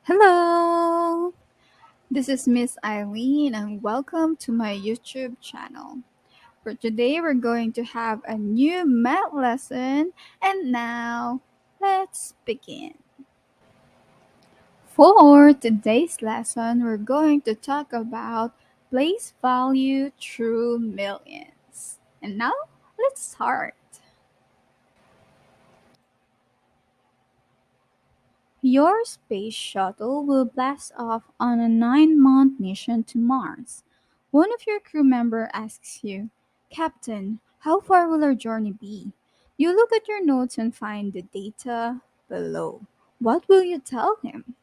Hello! This is Miss Eileen and welcome to my YouTube channel. For today, we're going to have a new math lesson, and now let's begin. For today's lesson, we're going to talk about place value through millions. And now, let's start. Your space shuttle will blast off on a 9-month mission to Mars. One of your crew members asks you, Captain, how far will our journey be? You look at your notes and find the data below. What will you tell him?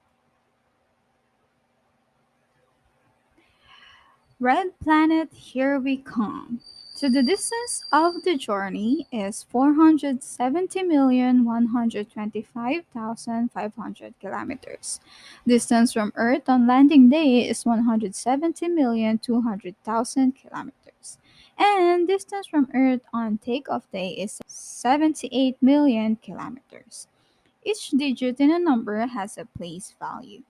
Red planet, here we come. So the distance of the journey is 470,125,500 kilometers. Distance from Earth on landing day is 170,200,000 kilometers. And distance from Earth on takeoff day is 78 million kilometers. Each digit in a number has a place value.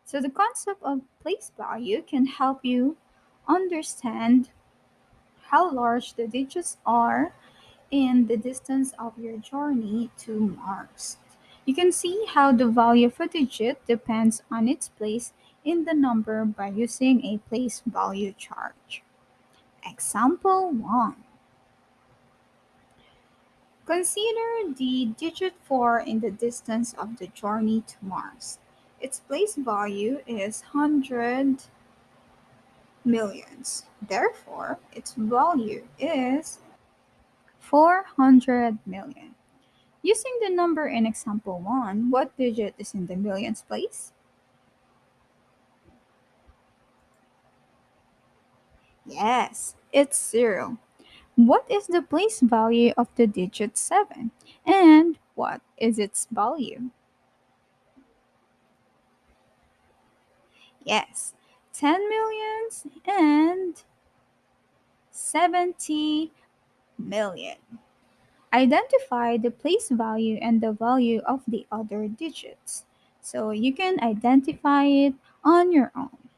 So the concept of place value can help you understand how large the digits are in the distance of your journey to Mars. You can see how the value of a digit depends on its place in the number by using a place value chart. Example 1. Consider the digit 4 in the distance of the journey to Mars. Its place value is 100 millions. Therefore, its value is 400 million. Using the number in example 1, what digit is in the millions place? Yes, it's 0. What is the place value of the digit 7? And what is its value? Yes, 10 millions and 70 million. Identify the place value and the value of the other digits. So you can identify it on your own.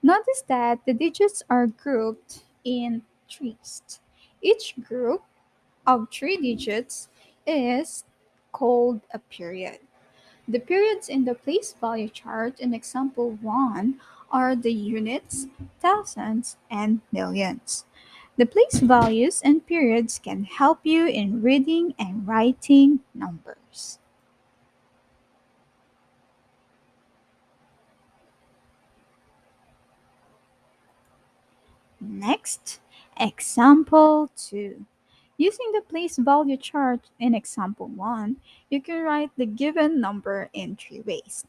Notice that the digits are grouped in trees. Each group of 3 digits is called a period. The periods in the place value chart in example 1 are the units, thousands, and millions. The place values and periods can help you in reading and writing numbers. Next, example 2. Using the place value chart in example 1, you can write the given number in 3 ways.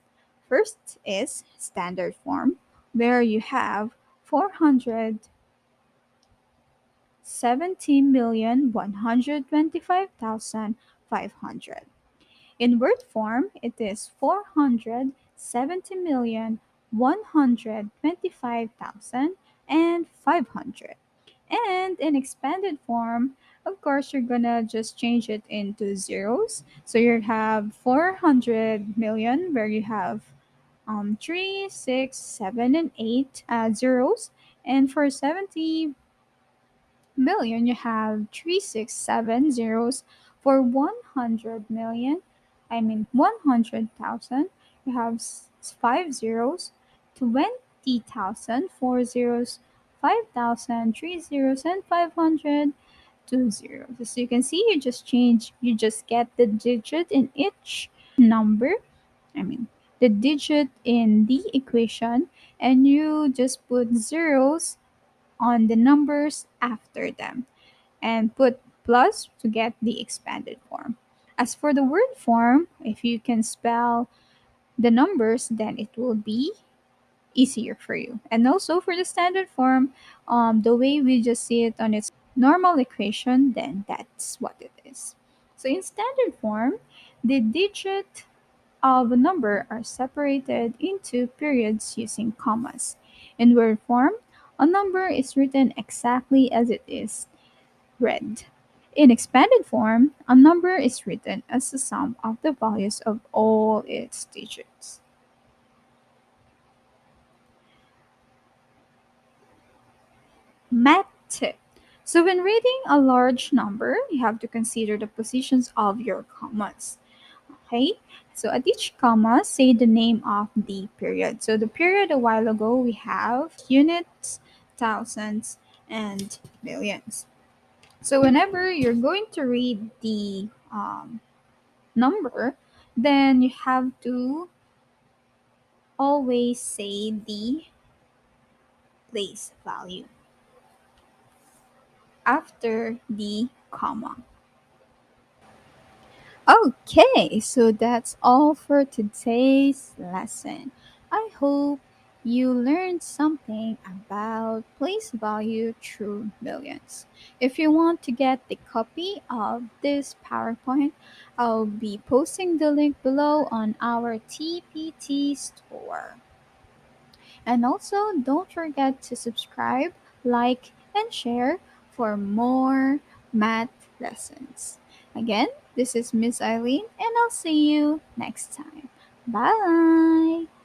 First is standard form, where you have 470,125,500. In word form, it is 470,125,500. And in expanded form, of course, you're gonna just change it into zeros. So you have 400 million, where you have 3, 6, 7, and 8 zeros. And for 70 million, you have 367 zeros. For 100 million, 100,000, you have 5 zeros. 20,000, 4 zeros. 5,000, 3 zeros, and 500, 2 zeros. As you can see, you just get the digit in each number. I mean, the digit in the equation, and you just put zeros on the numbers after them and put plus to get the expanded form. As for the word form, if you can spell the numbers, then it will be easier for you. And also for the standard form, the way we just see it on its normal equation, then that's what it is. So in standard form, the digit of a number are separated into periods using commas. In word form, a number is written exactly as it is read. In expanded form, a number is written as the sum of the values of all its digits. Math tip. So when reading a large number, you have to consider the positions of your commas. Okay? So at each comma, say the name of the period. So the period a while ago, we have units, thousands, and millions. So whenever you're going to read the number, then you have to always say the place value after the comma. Okay, so that's all for today's lesson. I hope you learned something about place value through millions. If you want to get the copy of this PowerPoint, I'll be posting the link below on our TPT store. And also, don't forget to subscribe, like, and share for more math lessons. Again, this is Miss Eileen, and I'll see you next time. Bye!